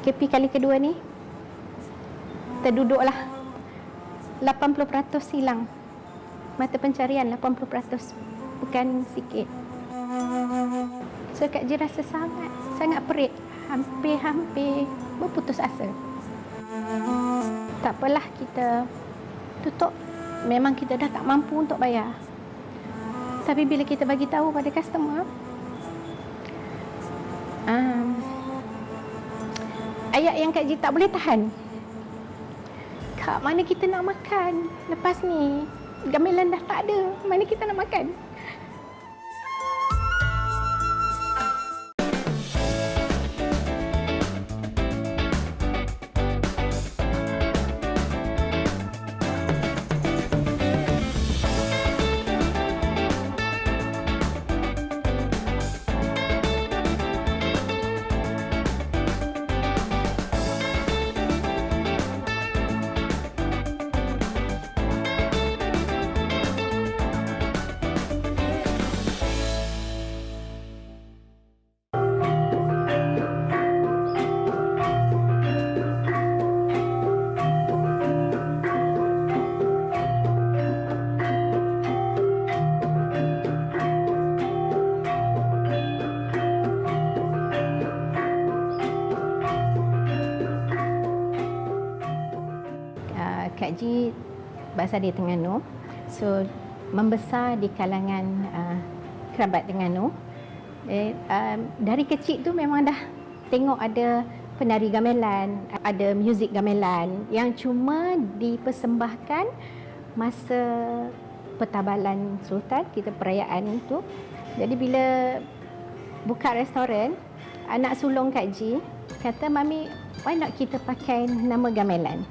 PKP kali kedua ni terduduklah 80% hilang. Mata pencarian 80%, bukan sikit. So Kak Ji rasa sangat perit, hampir berputus asa. Tak apalah, kita tutup. Memang kita dah tak mampu untuk bayar. Tapi bila kita bagi tahu pada customer, ayat yang Kak Ji tak boleh tahan. Kak, mana kita nak makan lepas ni? Gamelan dah tak ada, mana kita nak makan? Kak Ji berasal di Terengganu, so membesar di kalangan kerabat Terengganu. Dari kecil tu memang dah tengok ada penari gamelan, ada muzik gamelan yang cuma dipersembahkan masa Pertabalan Sultan, kita perayaan tu. Jadi bila buka restoran, anak sulung Kak Ji kata, "Mami, why not kita pakai nama gamelan?"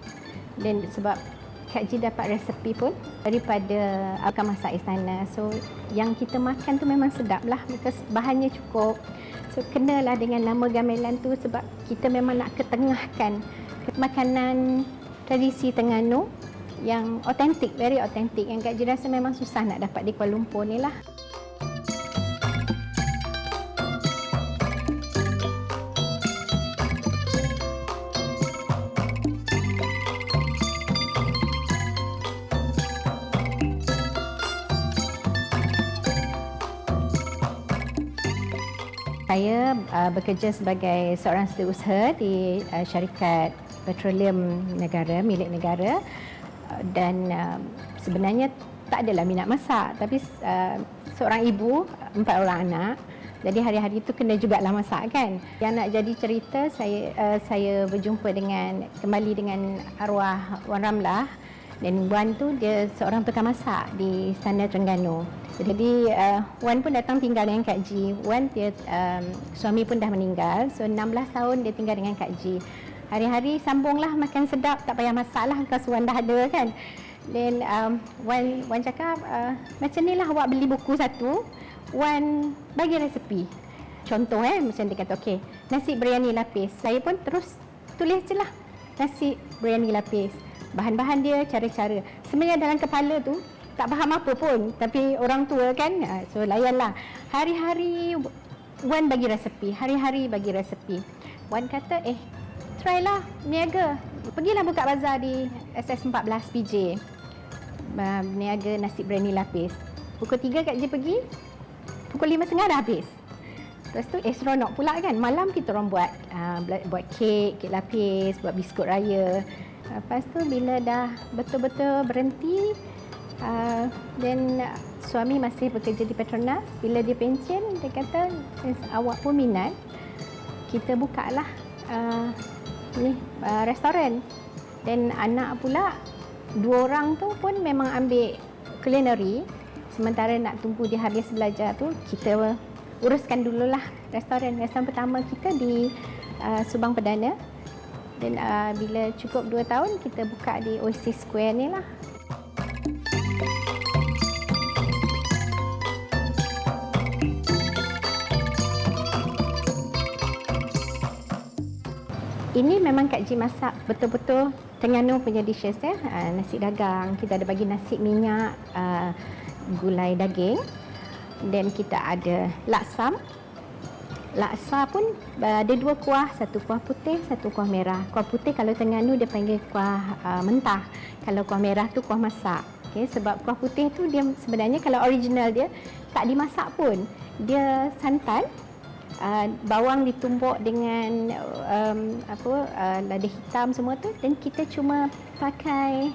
Dan sebab Kak Ji dapat resepi pun daripada akan masak istana. So yang kita makan tu memang sedap lah, because bahannya cukup. So kenalah dengan nama gamelan tu sebab kita memang nak ketengahkan makanan tradisi Terengganu yang autentik, very autentik, yang Kak Ji rasa memang susah nak dapat di Kuala Lumpur ni lah. Saya bekerja sebagai seorang setiausaha di syarikat petroleum negara, milik negara, dan sebenarnya tak adalah minat masak, tapi seorang ibu, 4 orang anak, jadi hari-hari itu kena jugalah masak kan. Yang nak jadi cerita, saya berjumpa kembali dengan arwah Wan Ramlah, dan Wan tu dia seorang tukang masak di Istana Terengganu. Jadi Wan pun datang tinggal dengan Kak Ji. Wan dia suami pun dah meninggal, so 16 tahun dia tinggal dengan Kak Ji. Hari-hari sambunglah makan sedap, tak payah masak lah, because Wan dah ada kan. Dan Wan cakap, macam ni lah, awak beli buku satu, Wan bagi resepi. Contoh macam dia kata, okey, nasi biryani lapis. Saya pun terus tulis je lah, nasi biryani lapis. Bahan-bahan dia, cara-cara. Sebenarnya dalam kepala tu tak faham apa pun, tapi orang tua kan, so layanlah. Hari-hari Wan bagi resepi, hari-hari bagi resepi. Wan kata, try lah, niaga. Pergilah buka bazar di SS14 PJ. Niaga nasi biryani lapis. Pukul 3 Kak Ji pergi, pukul 5.30 dah habis. Lepas tu seronok pula kan, malam kita orang buat kek lapis, buat biskut raya. Lepas tu bila dah betul-betul berhenti, dan suami masih bekerja di Petronas, bila dia pension, dia kata, awak pun minat, kita buka lah restoran. Dan anak pula, 2 orang tu pun memang ambil culinary. Sementara nak tunggu dia habis belajar tu, kita uruskan dululah restoran. Restoran pertama kita di Subang Perdana. Dan bila cukup 2 tahun, kita buka di Oasis Square ni lah. Ini memang Kak Ji masak betul-betul Terengganu punya dishes ya. Nasi dagang, kita ada bagi nasi minyak, gulai daging, dan kita ada laksam. Laksa pun ada 2 kuah, satu kuah putih, satu kuah merah. Kuah putih kalau Terengganu dia panggil kuah mentah. Kalau kuah merah tu kuah masak. Okay, sebab kuah putih tu dia sebenarnya kalau original dia tak dimasak pun. Dia santan, bawang ditumbuk dengan lada hitam semua tu, dan kita cuma pakai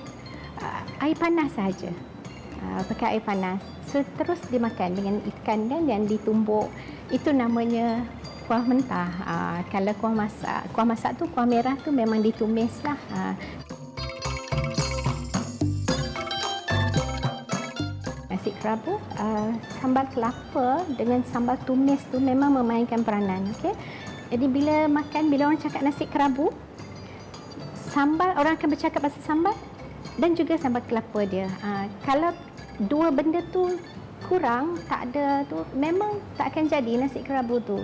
air panas saja. Pakai air panas. So, terus dimakan dengan ikan kan yang ditumbuk. Itu namanya kuah mentah. Kalau kuah masak tu, kuah merah tu memang ditumis lah. Nasi kerabu, sambal kelapa dengan sambal tumis tu memang memainkan peranan. Okay? Jadi bila orang cakap nasi kerabu, sambal, orang akan bercakap pasal sambal dan juga sambal kelapa dia. Kalau dua benda tu kurang, tak ada tu, memang tak akan jadi nasi kerabu tu.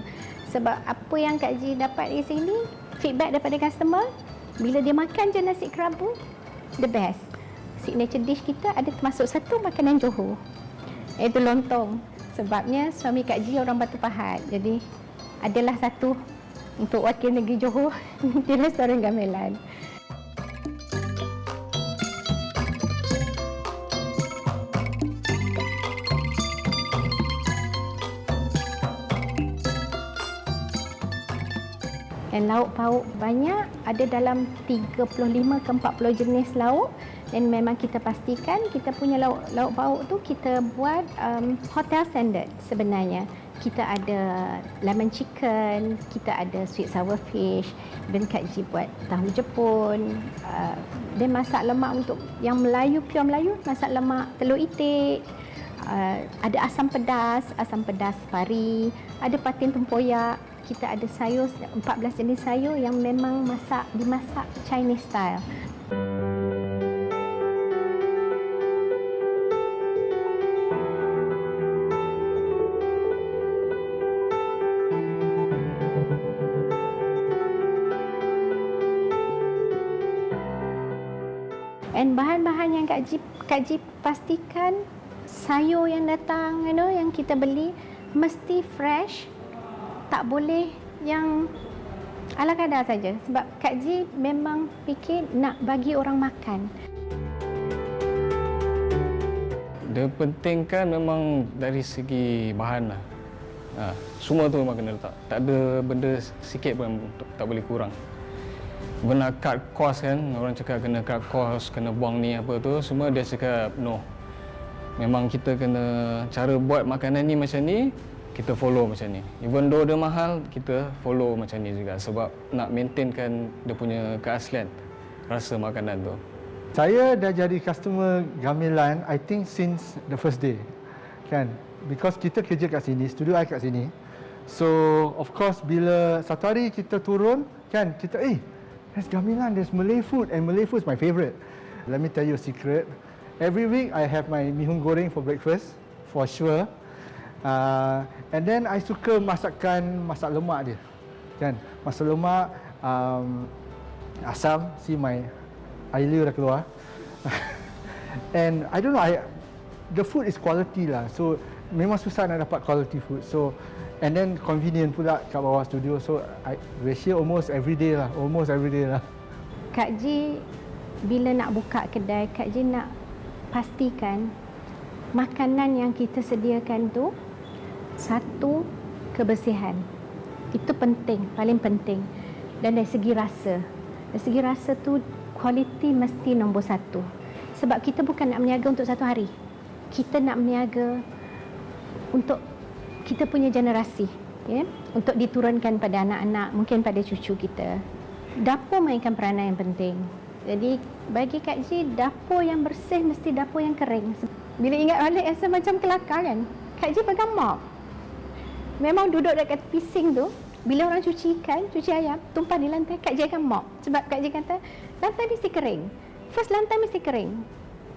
Sebab apa yang Kak Ji dapat di sini, feedback daripada customer, bila dia makan je nasi kerabu, the best. Signature dish kita ada termasuk satu makanan Johor, iaitu lontong. Sebabnya suami Kak Ji orang Batu Pahat, jadi adalah satu untuk wakil negeri Johor di restoran Gamelan. Dan lauk pauk banyak, ada dalam 35 ke 40 jenis lauk, dan memang kita pastikan kita punya lauk pauk tu kita buat hotel standard sebenarnya. Kita ada lemon chicken, kita ada sweet sour fish, dan Kak Ji buat tahu Jepun, dan masak lemak untuk yang Melayu, pure Melayu, masak lemak telur itik, ada asam pedas pari, ada patin tempoyak. Kita ada sayur, 14 jenis sayur yang memang dimasak Chinese style. Dan bahan-bahan yang Kak Ji pastikan, sayur yang datang, yang kita beli mesti fresh. Tak boleh yang ala kadar saja, sebab Kak Ji memang fikir nak bagi orang makan. Dia pentingkan memang dari segi bahan lah. Semua tu memang kena letak. Tak ada benda sikit pun tak boleh kurang. Benda cut cost kan, orang cakap kena cut cost, kena buang ni apa tu, semua dia cakap no. Memang kita kena cara buat makanan ni macam ni, kita follow macam ni. Even though dia mahal, kita follow macam ni juga sebab nak maintainkan dia punya keaslian rasa makanan tu. Saya dah jadi customer Gamelan I think since the first day. Kan? Because kita kerja kat sini, studio I kat sini. So of course bila satu hari kita turun kan, kita there's Gamelan, there's Malay food, and Malay food is my favourite. Let me tell you a secret. Every week I have my mihun goreng for breakfast for sure. And then I suka masak lemak dia, kan? Masak lemak, asam, see my air dah keluar. And I don't know, the food is quality lah. So memang susah nak dapat quality food. So and then convenient pula kat bawah studio. So I here almost every day lah. Kak Ji bila nak buka kedai, Kak Ji nak pastikan makanan yang kita sediakan tu, satu, kebersihan. Itu penting, paling penting. Dan dari segi rasa tu kualiti mesti nombor satu. Sebab kita bukan nak berniaga untuk satu hari. Kita nak berniaga untuk kita punya generasi, untuk diturunkan pada anak-anak, mungkin pada cucu kita. Dapur mainkan peranan yang penting. Jadi bagi Kak Ji, dapur yang bersih mesti dapur yang kering. Bila ingat balik rasa macam kelakar kan. Kak Ji pegang mop. Memang duduk dekat pising tu, bila orang cuci ikan, cuci ayam, tumpah di lantai, Kak Ji akan mop. Sebab Kak Ji kata, lantai mesti kering. First, lantai mesti kering.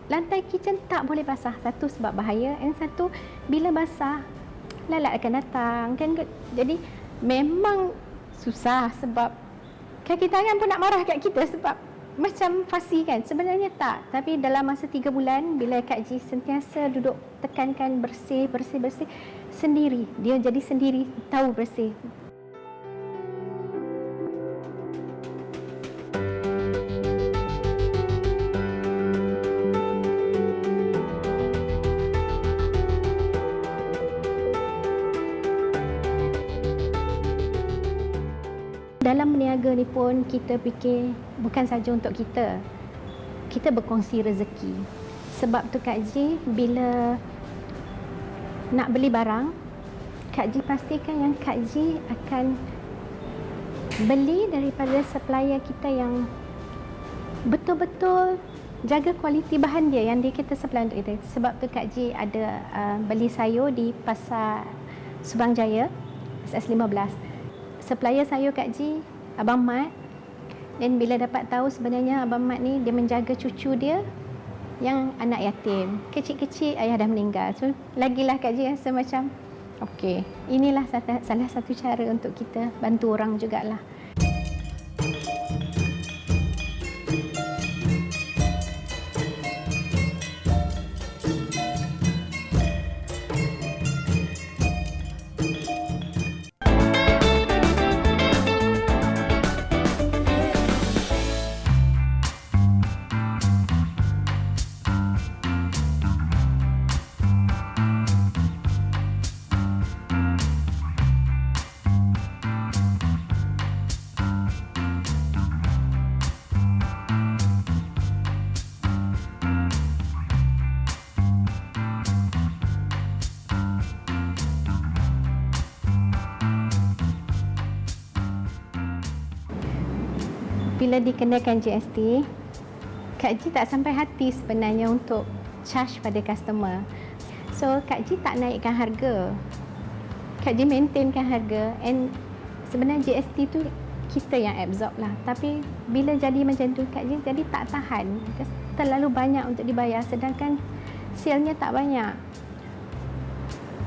Lantai kitchen tak boleh basah. Satu, sebab bahaya. And satu, bila basah, lalat akan datang. Kan? Jadi, memang susah sebab kaki tangan pun nak marah kat kita sebab macam fasi kan. Sebenarnya tak. Tapi dalam masa 3 bulan, bila Kak Ji sentiasa duduk tekankan bersih, sendiri. Dia jadi sendiri, tahu bersih. berniaga ni pun kita fikir bukan saja untuk kita. Kita berkongsi rezeki. Sebab tu Kak Ji, bila nak beli barang, Kak Ji pastikan yang Kak Ji akan beli daripada supplier kita yang betul-betul jaga kualiti bahan dia yang dia kita supply untuk kita. Sebab tu Kak Ji ada beli sayur di Pasar Subang Jaya, SS15. Supplier sayur Kak Ji, Abang Mat. Dan bila dapat tahu sebenarnya Abang Mat ni dia menjaga cucu dia yang anak yatim. Kecil-kecil ayah dah meninggal. So lagilah Kak Ji rasa macam okey, inilah salah satu cara untuk kita bantu orang jugalah. Bila dikenakan GST, Kak Ji tak sampai hati sebenarnya untuk charge pada customer. So, Kak Ji tak naikkan harga. Kak Ji maintainkan harga, and sebenarnya GST tu kita yang absorb lah. Tapi bila jadi macam tu, Kak Ji jadi tak tahan. Terlalu banyak untuk dibayar sedangkan sale-nya tak banyak.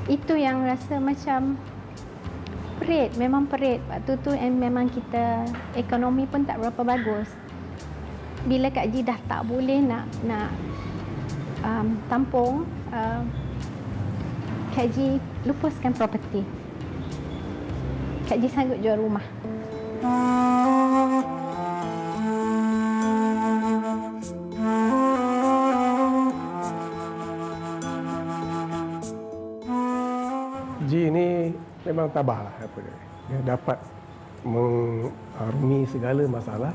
Itu yang rasa macam perit, memang perit. Waktu tu memang kita ekonomi pun tak berapa bagus. Bila Kak Ji dah tak boleh nak tampung, Kak Ji lupuskan property. Kak Ji sanggup jual rumah. Ji ni memang tabah lah apa dia. Dia dapat mengarungi segala masalah.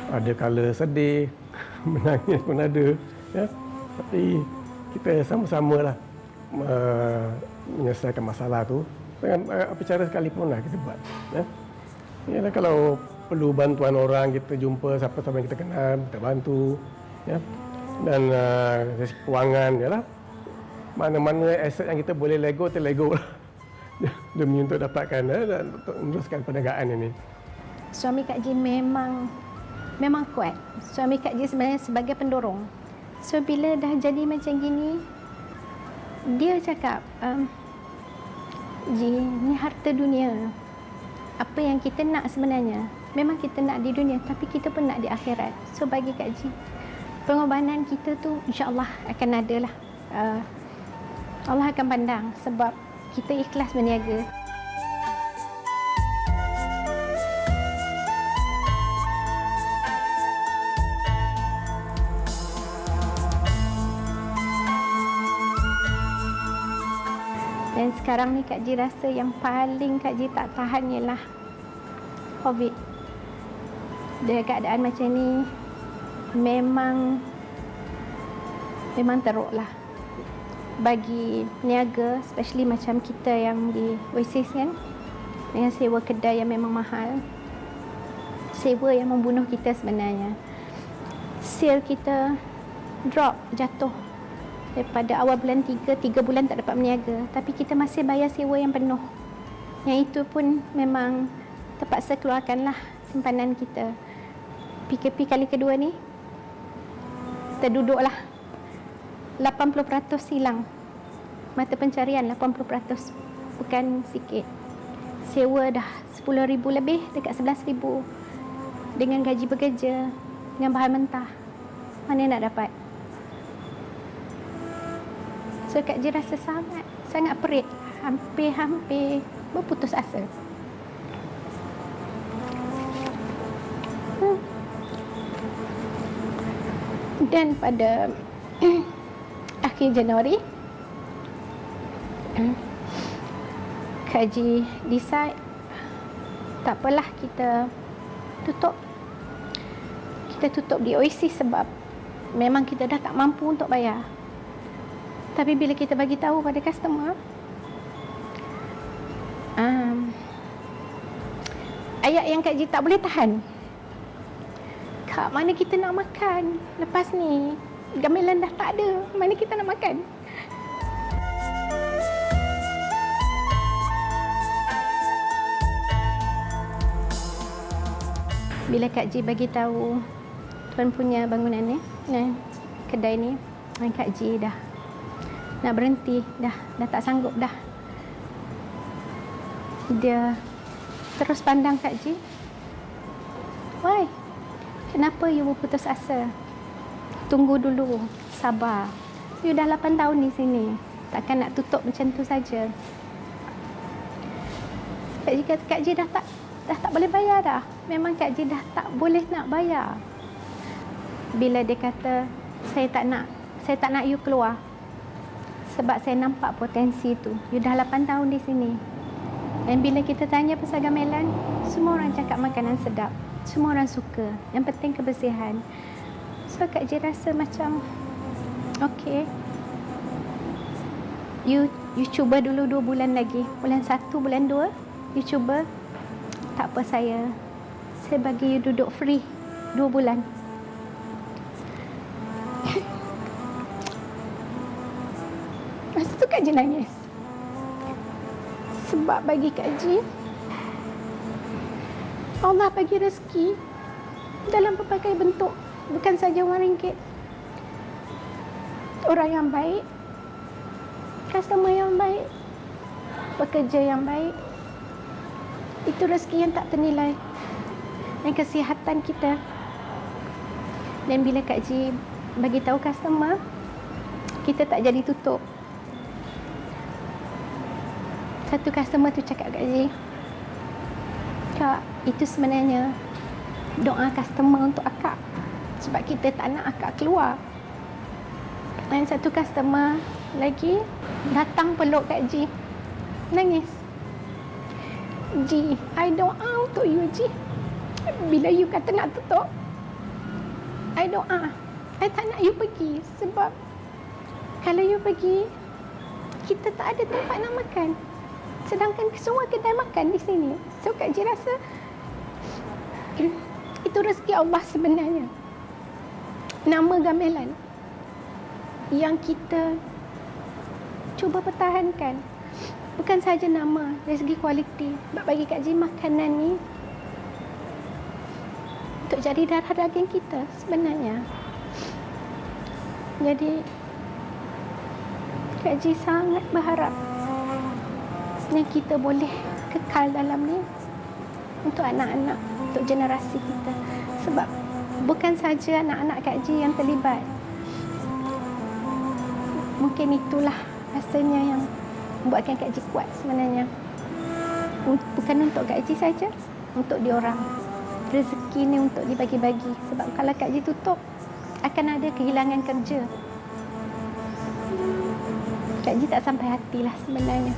Ada kala sedih, menangis pun ada, ya. Tapi kita sama-sama lah menyelesaikan masalah tu dengan apa cara sekalipun lah kita buat, ya. Yalah, kalau perlu bantuan orang, kita jumpa siapa-siapa yang kita kenal, kita bantu, ya. Dan dari kewangan, yalah, mana-mana aset yang kita boleh lego, kita lego lah. Demi untuk dapatkan dan untuk meneruskan perniagaan ini. Suami Kak Ji memang kuat. Suami Kak Ji sebenarnya sebagai pendorong. So bila dah jadi macam gini, dia cakap, Ji, ni harta dunia. Apa yang kita nak sebenarnya, memang kita nak di dunia, tapi kita pun nak di akhirat. So bagi Kak Ji, pengorbanan kita tu insya-Allah akan ada lah. Allah akan pandang sebab kita ikhlas berniaga. Dan sekarang ni Kak Ji rasa yang paling Kak Ji tak tahan ialah COVID. Dengan keadaan macam ni memang teruk lah bagi niaga, especially macam kita yang di Oasis kan, dengan sewa kedai yang memang mahal. Sewa yang membunuh kita sebenarnya. Sale kita drop, jatuh daripada awal bulan 3 bulan tak dapat berniaga, tapi kita masih bayar sewa yang penuh. Yang itu pun memang terpaksa keluarkanlah simpanan kita. PKP kali kedua ni terduduklah 80% hilang. Mata pencarian 80%, bukan sikit. Sewa dah 10,000 lebih, dekat 11,000. Dengan gaji bekerja, dengan bahan mentah, mana nak dapat? So Kak Ji rasa sangat perit, hampir berputus asa. Dan pada akhir Januari, Kak Ji decide tak apalah, kita tutup. Kita tutup di Oasis sebab memang kita dah tak mampu untuk bayar. Tapi bila kita bagi tahu pada customer, ayat yang Kak Ji tak boleh tahan. Kak, mana kita nak makan? Lepas ni, gamelan dah tak ada. Mana kita nak makan? Bila Kak Ji bagi tahu tuan punya bangunan ni, kedai ni, Kak Ji dah nak berhenti, dah tak sanggup dah. Dia terus pandang Kak Ji. Why? Kenapa you berputus asa? Tunggu dulu, sabar. You dah 8 tahun di sini. Takkan nak tutup macam tu saja. Kak Ji kata, Kak Ji dah tak boleh bayar dah. Memang Kak Ji dah tak boleh nak bayar. Bila dia kata, saya tak nak you keluar. Sebab saya nampak potensi tu. You dah 8 tahun di sini. Dan bila kita tanya pasal gamelan, semua orang cakap makanan sedap. Semua orang suka. Yang penting kebersihan. So Kak Ji rasa macam, okay, you cuba dulu 2 bulan lagi. Bulan 1, bulan 2, you cuba. Tak apa, saya bagi you duduk free 2 bulan. Masa tu Kak Ji nangis. Sebab bagi Kak Ji, Allah bagi rezeki dalam pelbagai bentuk. Bukan saja RM1. Orang yang baik, customer yang baik, pekerja yang baik. Itu rezeki yang tak ternilai. Dan kesihatan kita. Dan bila Kak Ji bagi tahu customer, kita tak jadi tutup. Satu customer tu cakap Kak Ji, Kak, itu sebenarnya doa customer untuk akak. Sebab kita tak nak akak keluar. Dan satu customer lagi datang peluk Kak Ji, nangis. Ji, I doa untuk you, Ji. Bila you kata nak tutup, I doa. I tak nak you pergi. Sebab kalau you pergi, kita tak ada tempat nak makan. Sedangkan semua kedai makan di sini. So Kak Ji rasa itu rezeki Allah sebenarnya. Nama gamelan yang kita cuba pertahankan. Bukan sahaja nama, dari segi kualiti. Sebab bagi Kak Ji, makanan ni untuk jadi darah daging kita sebenarnya. Jadi Kak Ji sangat berharap yang kita boleh kekal dalam ni untuk anak-anak, untuk generasi kita. Sebab bukan saja anak-anak Kak Ji yang terlibat. Mungkin itulah rasanya yang membuatkan Kak Ji kuat sebenarnya. Bukan untuk Kak Ji saja, untuk diorang. Rezeki ni untuk dibagi-bagi. Sebab kalau Kak Ji tutup, akan ada kehilangan kerja. Kak Ji tak sampai hatilah sebenarnya.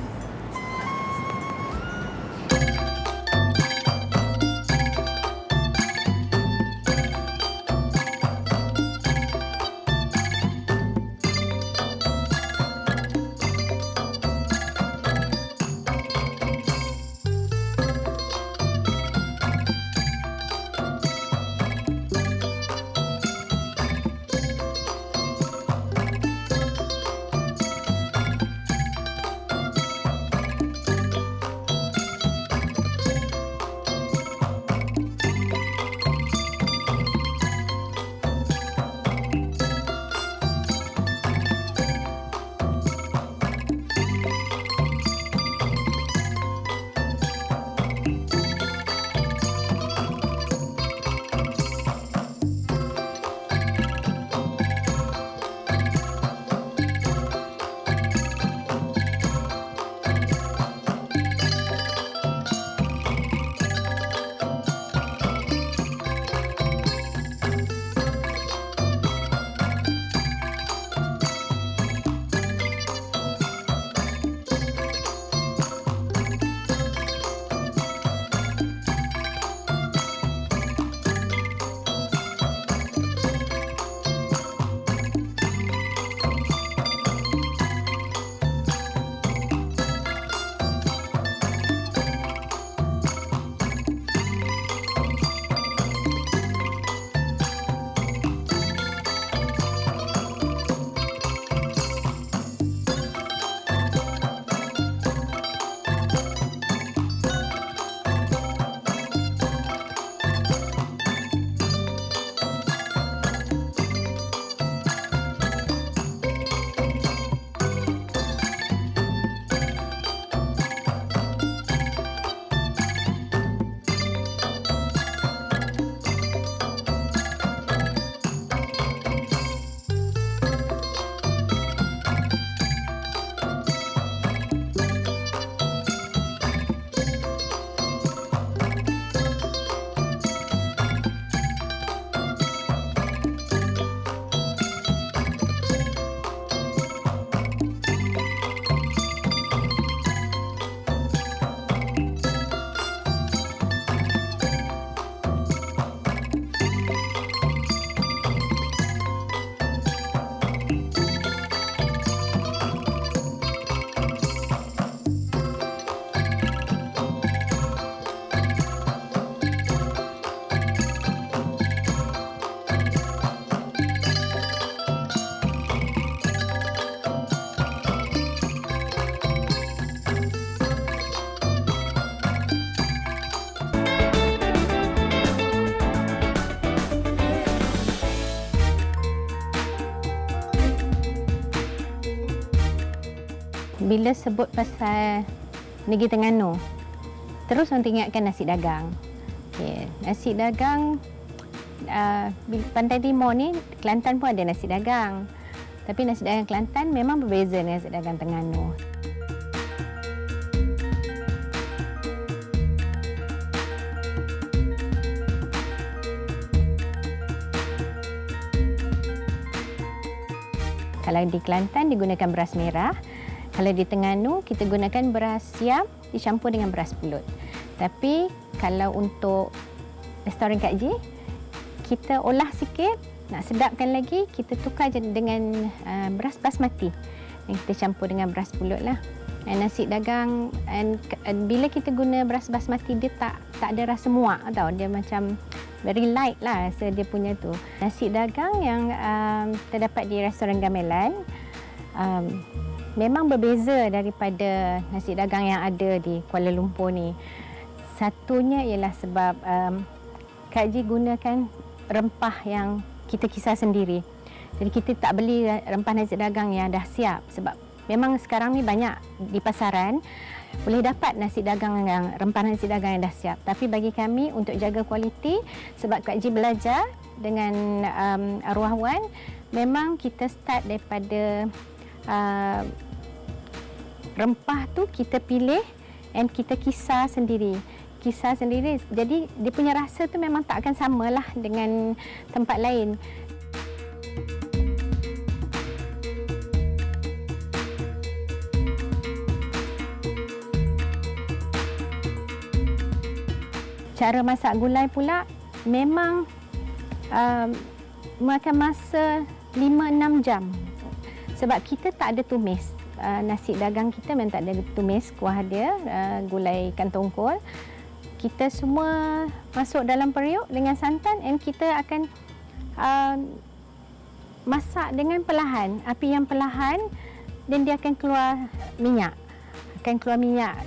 bila sebut pasal Negeri Terengganu, terus orang ingatkan nasi dagang. Okay. Nasi dagang, Pantai Timur ni, Kelantan pun ada nasi dagang. Tapi nasi dagang Kelantan memang berbeza dengan nasi dagang Terengganu. Kalau di Kelantan digunakan beras merah, kalau di Terengganu kita gunakan beras siam dicampur dengan beras pulut. Tapi kalau untuk restoran Kak Ji, kita olah sikit, nak sedapkan lagi, kita tukar je dengan beras basmati yang kita campur dengan beras pulut lah. Nasi dagang, bila kita guna beras basmati, dia tak ada rasa muak tau, dia macam very light lah rasa dia punya tu. Nasi dagang yang terdapat di restoran gamelan memang berbeza daripada nasi dagang yang ada di Kuala Lumpur ni. Satunya ialah sebab Kak Ji gunakan rempah yang kita kisar sendiri. Jadi kita tak beli rempah nasi dagang yang dah siap, sebab memang sekarang ni banyak di pasaran boleh dapat nasi dagang yang rempah nasi dagang yang dah siap. Tapi bagi kami untuk jaga kualiti, sebab Kak Ji belajar dengan arwah Wan, memang kita start daripada rempah tu kita pilih dan kita kisar sendiri. Jadi dia punya rasa tu memang tak akan samalah dengan tempat lain. Cara masak gulai pula memang memakan masa 5-6 jam. Sebab kita tak ada tumis. Nasi dagang kita memang tak ada tumis kuah dia, gulai ikan tongkol. Kita semua masuk dalam periuk dengan santan dan kita akan masak dengan perlahan. Api yang perlahan dan dia akan keluar minyak.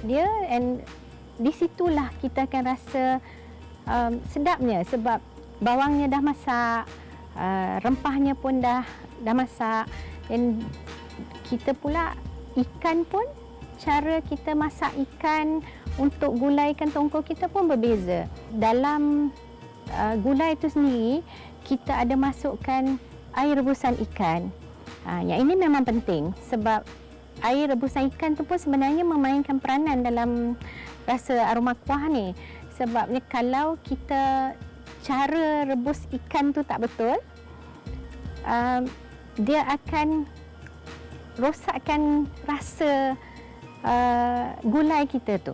Dia dan di situlah kita akan rasa sedapnya, sebab bawangnya dah masak, rempahnya pun dah masak, dan kita pula ikan pun, cara kita masak ikan untuk gulai ikan tongkol kita pun berbeza. Dalam gulai itu sendiri kita ada masukkan air rebusan ikan. Yang ini memang penting sebab air rebusan ikan tu pun sebenarnya memainkan peranan dalam rasa aroma kuah ni. Sebabnya kalau kita cara rebus ikan tu tak betul, dia akan rosakkan rasa gulai kita tu.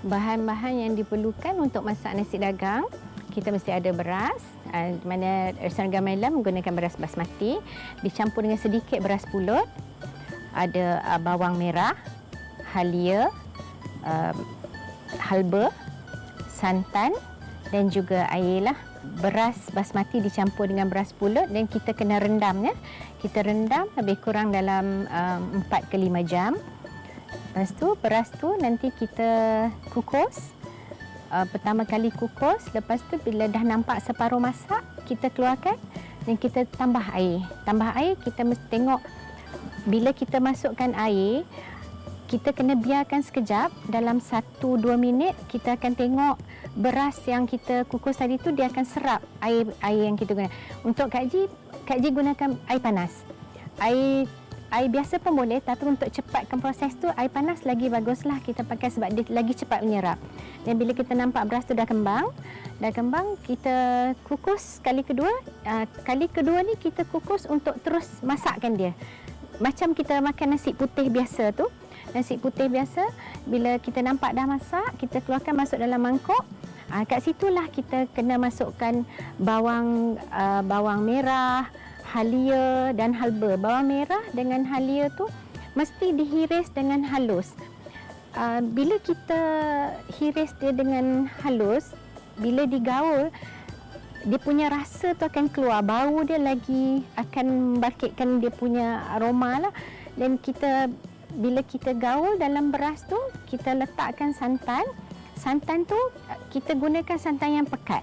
Bahan-bahan yang diperlukan untuk masak nasi dagang, kita mesti ada beras, mana restoran gamelan menggunakan beras basmati, dicampur dengan sedikit beras pulut, ada bawang merah, halia, halba, santan dan juga air lah. Beras basmati dicampur dengan beras pulut dan kita kena rendam ya. Kita rendam lebih kurang dalam 4 ke 5 jam. Lepas tu beras tu nanti kita kukus. Pertama kali kukus, lepas tu bila dah nampak separuh masak, kita keluarkan dan kita tambah air. Tambah air, kita mesti tengok bila kita masukkan air, kita kena biarkan sekejap, dalam 1-2 minit kita akan tengok beras yang kita kukus tadi tu dia akan serap air yang kita guna. Untuk Kak Ji gunakan air panas. Air biasa pun boleh, tapi untuk cepatkan proses tu air panas lagi baguslah kita pakai sebab dia lagi cepat menyerap. Dan bila kita nampak beras tu dah kembang, kita kukus kali kedua. Kali kedua ni kita kukus untuk terus masakkan dia. Macam kita makan nasi putih biasa tu. Nasi putih biasa, bila kita nampak dah masak, kita keluarkan masuk dalam mangkuk. Kat situlah kita kena masukkan bawang merah, halia dan halba. Bawang merah dengan halia tu mesti dihiris dengan halus. Bila kita hiris dia dengan halus, bila digaul, dia punya rasa tu akan keluar. Bau dia lagi akan membangkitkan dia punya aroma lah. Dan bila kita gaul dalam beras tu, kita letakkan santan. Santan tu kita gunakan santan yang pekat.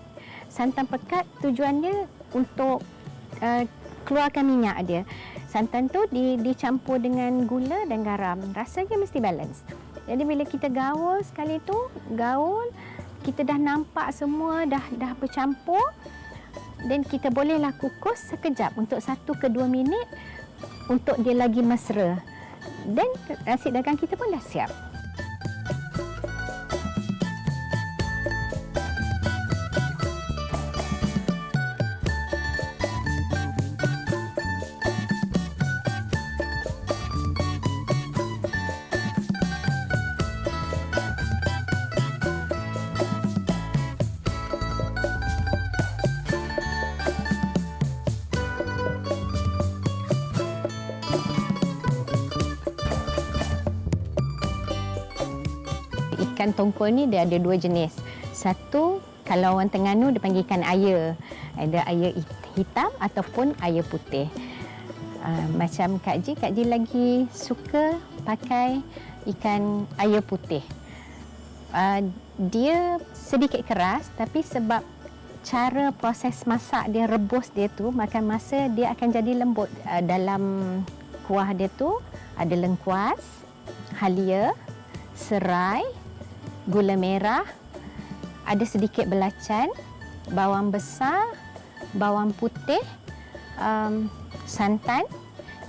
Santan pekat tujuannya untuk keluarkan minyak dia. Santan tu dicampur dengan gula dan garam. Rasanya mesti balance. Jadi bila kita gaul sekali tu, kita dah nampak semua dah bercampur, dan kita bolehlah kukus sekejap untuk 1 ke 2 minit untuk dia lagi mesra. Dan nasi dagang kita pun dah siap. Ikan tongkol ni dia ada 2 jenis. Satu, kalau orang Terengganu dia panggil ikan air. Ada air hitam ataupun air putih. Macam Kak Ji lagi suka pakai ikan air putih. Dia sedikit keras, tapi sebab cara proses masak dia, rebus dia tu, makan masa dia akan jadi lembut. Dalam kuah dia tu ada lengkuas, halia, serai, gula merah, ada sedikit belacan, bawang besar, bawang putih, santan.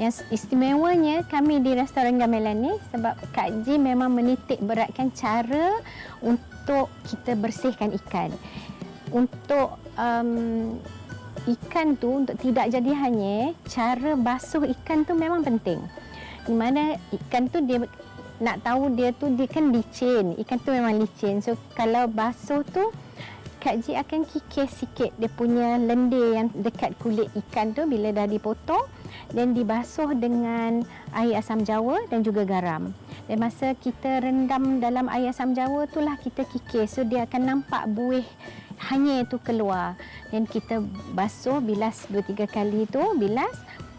Yang istimewanya kami di restoran gamelan ni sebab Kak Ji memang menitik beratkan cara untuk kita bersihkan ikan. Untuk ikan tu untuk tidak jadi hanyir, cara basuh ikan tu memang penting. Di mana ikan tu dia nak tahu dia kan licin. Ikan tu memang licin. So kalau basuh tu Kak Ji akan kikis sikit dia punya lendir yang dekat kulit ikan tu bila dah dipotong, dan dibasuh dengan air asam jawa dan juga garam. Dan masa kita rendam dalam air asam jawa tu lah kita kikis. So dia akan nampak buih hanyir tu keluar. Dan kita basuh, bilas 2-3 kali tu, bilas.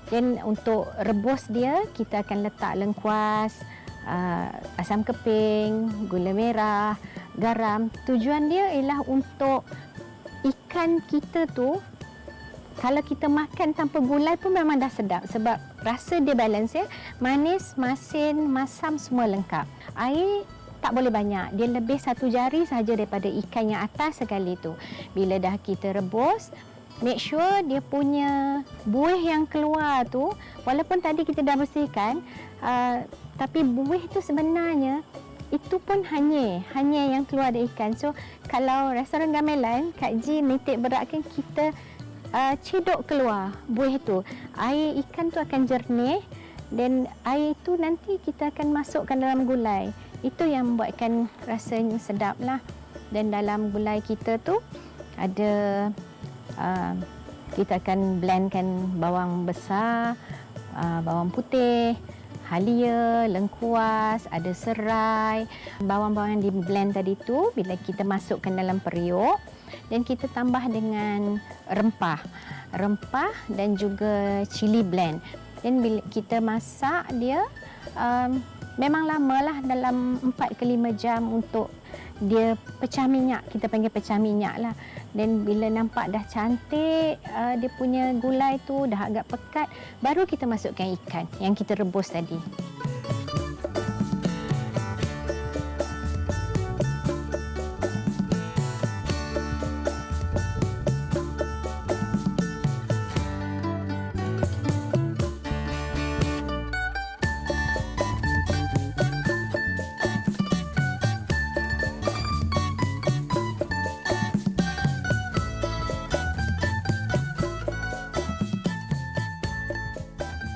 Dan untuk rebus dia kita akan letak lengkuas, asam keping, gula merah, garam. Tujuan dia ialah untuk ikan kita tu, kalau kita makan tanpa gulai pun memang dah sedap sebab rasa dia balance ya. Manis, masin, masam semua lengkap. Air tak boleh banyak. Dia lebih 1 jari sahaja daripada ikan yang atas sekali tu. Bila dah kita rebus, make sure dia punya buih yang keluar tu, walaupun tadi kita dah bersihkan, tapi buih tu sebenarnya itu pun hanyir yang keluar dari ikan. So kalau restoran gamelan, Kak Ji nitik beratkan kita cedok keluar buih tu. Air ikan tu akan jernih dan air tu nanti kita akan masukkan dalam gulai. Itu yang membuatkan rasanya sedap lah. Dan dalam gulai kita tu ada kita akan blendkan bawang besar, bawang putih, halia, lengkuas, ada serai, bawang-bawang yang di blend tadi tu bila kita masukkan dalam periuk, dan kita tambah dengan rempah dan juga cili blend. Dan bila kita masak dia memang lamalah, dalam 4 ke 5 jam untuk dia pecah minyak. Kita panggil pecah minyak lah. Dan bila nampak dah cantik dia punya gulai tu dah agak pekat, baru kita masukkan ikan yang kita rebus tadi.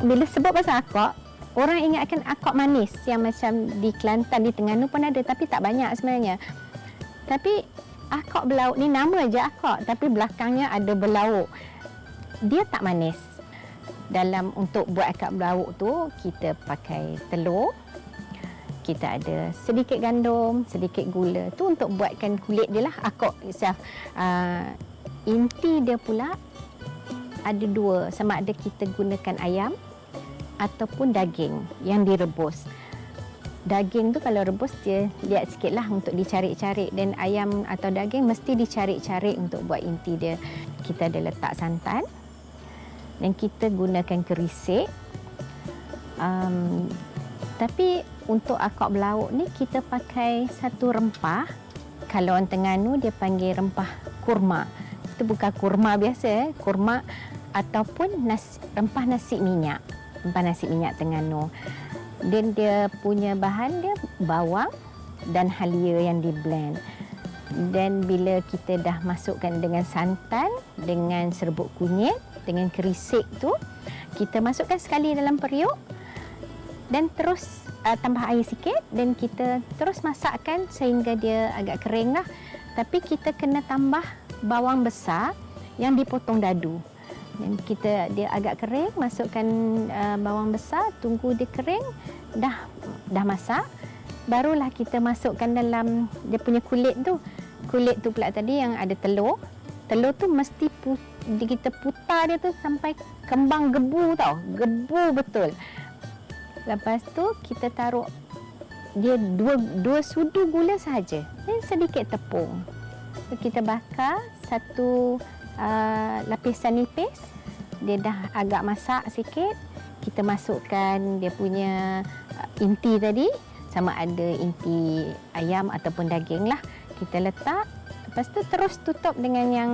Bila sebut pasal akok, orang ingatkan akok manis yang macam di Kelantan, di Terengganu pun ada, tapi tak banyak sebenarnya. Tapi akok belauk ni nama je akok, tapi belakangnya ada belauk. Dia tak manis. Dalam untuk buat akok belauk tu, kita pakai telur, kita ada sedikit gandum, sedikit gula. Tu untuk buatkan kulit dia lah, akok itself. Inti dia pula ada 2, sama ada kita gunakan ayam ataupun daging yang direbus. daging tu kalau rebus dia lihat sikitlah untuk dicari-cari, dan ayam atau daging mesti dicari-cari untuk buat inti dia. Kita ada letak santan dan kita gunakan kerisik. Tapi untuk akak belauk ni kita pakai satu rempah. Kalau orang Terengganu dia panggil rempah kurma. Itu bukan kurma biasa, kurma ataupun rempah nasi minyak. Rempah nasi minyak Terengganu. Dan dia punya bahan dia bawang dan halia yang di blend. Dan bila kita dah masukkan dengan santan, dengan serbuk kunyit, dengan kerisik tu, kita masukkan sekali dalam periuk dan terus tambah air sikit dan kita terus masakkan sehingga dia agak kering lah. Tapi kita kena tambah bawang besar yang dipotong dadu. Dan dia agak kering, masukkan bawang besar, tunggu dia kering, dah masak, barulah kita masukkan dalam dia punya kulit tu. Kulit tu pula tadi yang ada telur. Telur tu mesti kita putar dia tu sampai kembang gebu tau. Gebu betul. Lepas tu kita taruh dia dua sudu gula sahaja dan sedikit tepung. So, kita bakar satu lapisan nipis. Dia dah agak masak sikit. Kita masukkan dia punya inti tadi, sama ada inti ayam ataupun daging lah. Kita letak. Lepas tu terus tutup dengan yang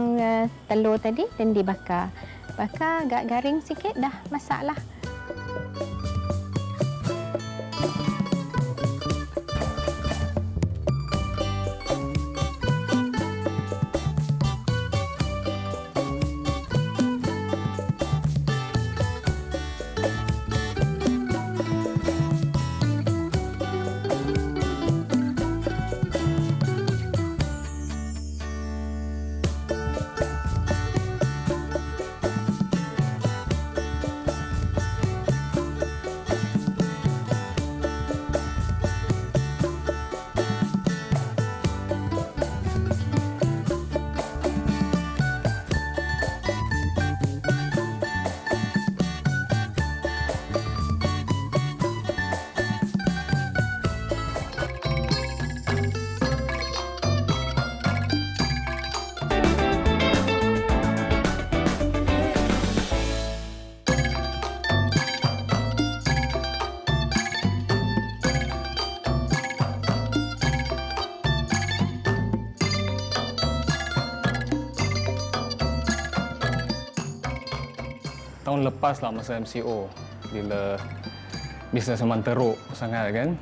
telur tadi dan dibakar. Bakar agak garing sikit, dah masak lah. Tahun lepas lah masa MCO, bila bisnes memang teruk sangat kan,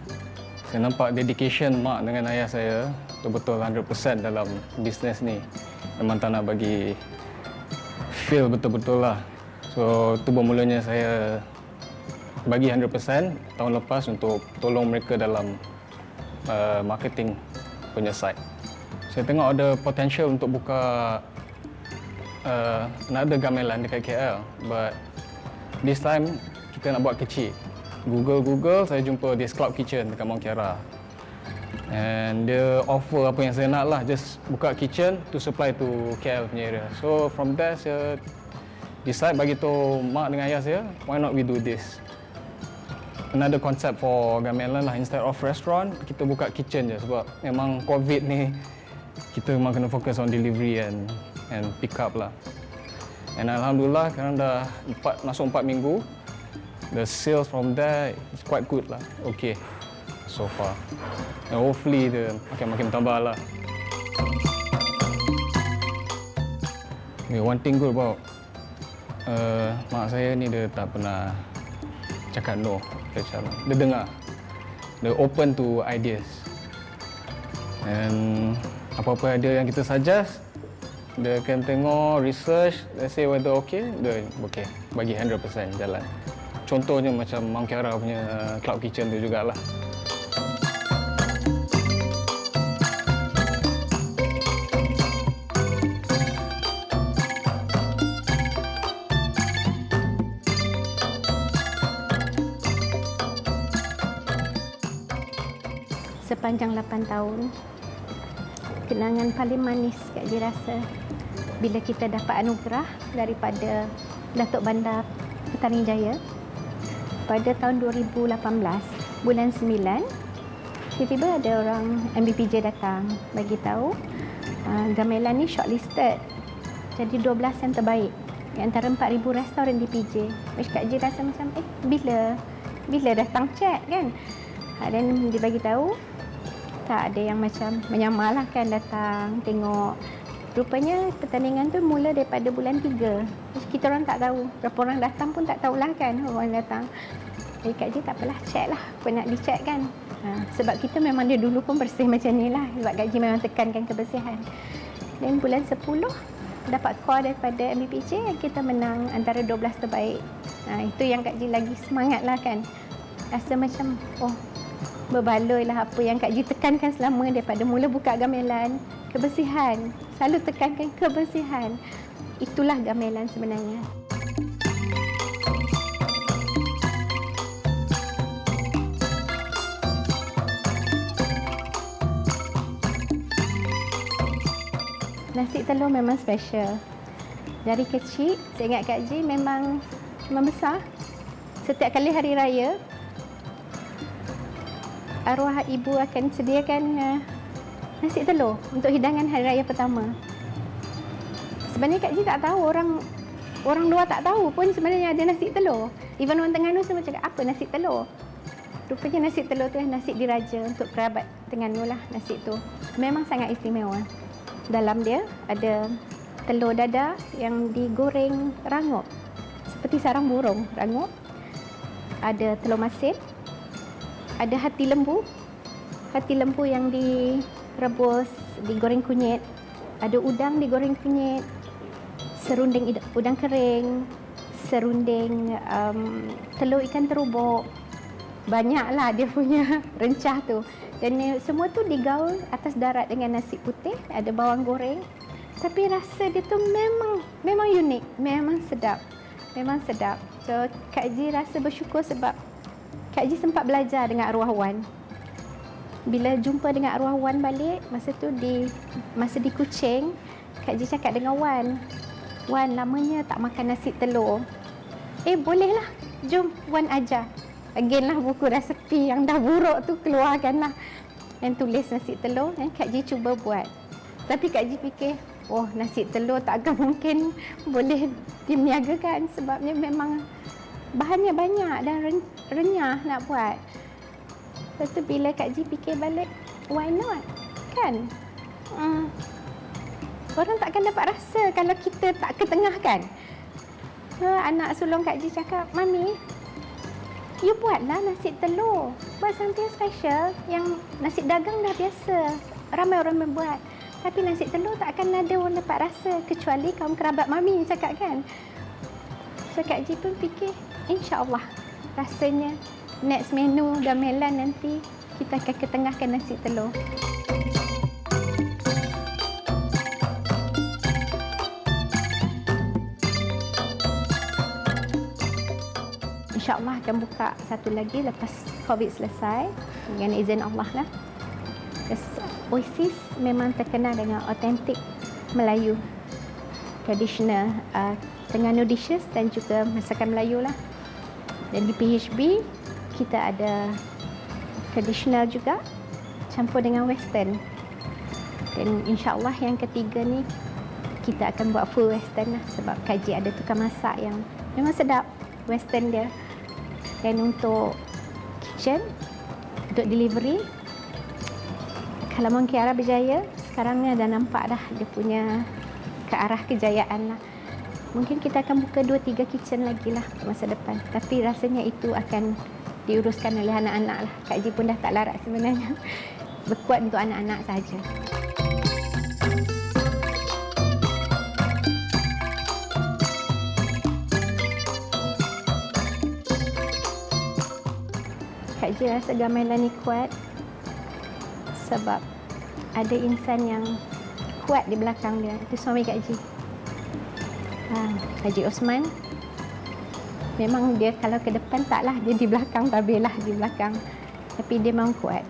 saya nampak dedication mak dengan ayah saya betul-betul 100% dalam bisnes ni. Memang tak nak bagi feel betul-betul lah. So tu bermulanya saya bagi 100% tahun lepas untuk tolong mereka dalam marketing punya side. Saya tengok ada potential untuk buka nak ada gamelan dekat KL, but this time kita nak buat kecil. Google, saya jumpa this Cloud Kitchen dekat Mount Kiara. And dia offer apa yang saya nak lah, just buka kitchen to supply to KL punya area. So from there saya decide bagi tahu mak dengan ayah saya, why not we do this? Another concept for gamelan lah, instead of restaurant, kita buka kitchen je sebab memang COVID ni kita memang kena fokus on delivery and pick up lah. And alhamdulillah sekarang dah masuk 4 minggu. The sales from there is quite good lah. Okay so far. And hopefully dia makin tambah lah. One thing good about mak saya ni, dia tak pernah cakap no. Dia dengar. Dia open to ideas. And apa-apa idea yang kita suggest, dia akan tengok, research, let's say whether okay, dia okay, bagi 100% jalan. Contohnya macam Mount Kiara punya Cloud Kitchen tu jugalah. Sepanjang 8 tahun, kenangan paling manis Kak Ji rasa bila kita dapat anugerah daripada Datuk Bandar Petaling Jaya pada tahun 2018, bulan 9, tiba-tiba ada orang MBPJ datang bagi tahu gamelan ni shortlisted jadi 12 yang terbaik di antara 4,000 restoran di PJ. Which Kak Ji rasa macam bila datang cek kan. Dan dia bagi tahu tak ada yang macam menyamar lah kan, datang tengok. Rupanya pertandingan tu mula daripada bulan 3. Terus kita orang tak tahu, berapa orang datang pun tak tahulah kan orang datang. Jadi Kak Ji tak apalah, check lah apa nak dicek kan. Sebab kita memang dia dulu pun bersih macam ni lah, sebab Kak Ji memang tekankan kebersihan. Dan bulan 10 dapat call daripada MBPJ yang kita menang antara 12 terbaik. Itu yang Kak Ji lagi semangat lah kan. Rasa macam berbaloi lah apa yang Kak Ji tekankan selama daripada mula buka gamelan. Kebersihan, selalu tekankan kebersihan. Itulah gamelan sebenarnya. Nasi telur memang special. Dari kecil, saya ingat Kak Ji memang besar. Setiap kali hari raya, arwah ibu akan sediakan nasi telur untuk hidangan hari raya pertama. Sebenarnya Kak Ji tak tahu, orang luar tak tahu pun sebenarnya ada nasi telur. Even orang Terengganu semua cakap, apa nasi telur? Rupanya nasi telur tu nasi diraja untuk kerabat Terengganu lah nasi tu. Memang sangat istimewa. Dalam dia ada telur dadar yang digoreng rangup seperti sarang burung rangup. Ada telur masin, ada hati lembu yang direbus, digoreng kunyit, ada udang digoreng kunyit, serunding udang kering, serunding telur ikan terubuk. Banyaklah dia punya rencah tu. Dan semua tu digaul atas darat dengan nasi putih, ada bawang goreng. Tapi rasa dia tu memang unik, memang sedap. Memang sedap. So Kak Ji rasa bersyukur sebab Kak Ji sempat belajar dengan arwah Wan. Bila jumpa dengan arwah Wan balik, masa di Kuching, Kak Ji cakap dengan Wan, "Wan, lamanya tak makan nasi telur. Bolehlah. Jom Wan ajar." Again lah buku resepi yang dah buruk tu keluarkan lah. Dan tulis nasi telur dan Kak Ji cuba buat. Tapi Kak Ji fikir, nasi telur takkan mungkin boleh diniagakan sebabnya memang bahannya banyak dan renyah nak buat. Lepas tu bila Kak Ji fikir balik, why not? Kan? Orang takkan dapat rasa kalau kita tak ketengahkan. Anak sulung Kak Ji cakap, "Mami, you buatlah nasi telur. Buat something special yang nasi dagang dah biasa. Ramai orang membuat. Tapi nasi telur tak akan ada orang dapat rasa kecuali kaum kerabat Mami," cakap kan. So Kak Ji pun fikir, insya-Allah rasanya next menu gamelan nanti kita akan ketengahkan nasi telur. InsyaAllah akan buka satu lagi lepas COVID selesai dengan izin Allah lah. Oasis memang terkenal dengan autentik Melayu, tradisional Terengganu dishes dan juga masakan Melayu lah. Dan di PHB kita ada tradisional juga campur dengan western. Dan insyaAllah yang ketiga ni kita akan buat full western lah sebab Kak Ji ada tukang masak yang memang sedap western dia. Dan untuk kitchen, untuk delivery, kalau Mong Kiara berjaya, sekarang ni dah nampak dah dia punya ke arah kejayaan lah. Mungkin kita akan buka 2-3 kitchen lagi lah masa depan. Tapi rasanya itu akan diuruskan oleh anak-anak lah. Kak Ji pun dah tak larat sebenarnya. Berkuat untuk anak-anak saja. Kak Ji rasa gamelan ni kuat sebab ada insan yang kuat di belakang dia. Itu suami Kak Ji. Haji Osman. Memang dia kalau ke depan taklah, dia di belakang, tabirlah di belakang. Tapi dia memang kuat.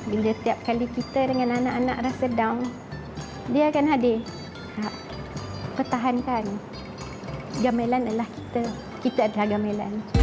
Bila tiap kali kita dengan anak-anak rasa down, dia akan hadir. Pertahankan. Gamelan adalah kita. Kita adalah gamelan.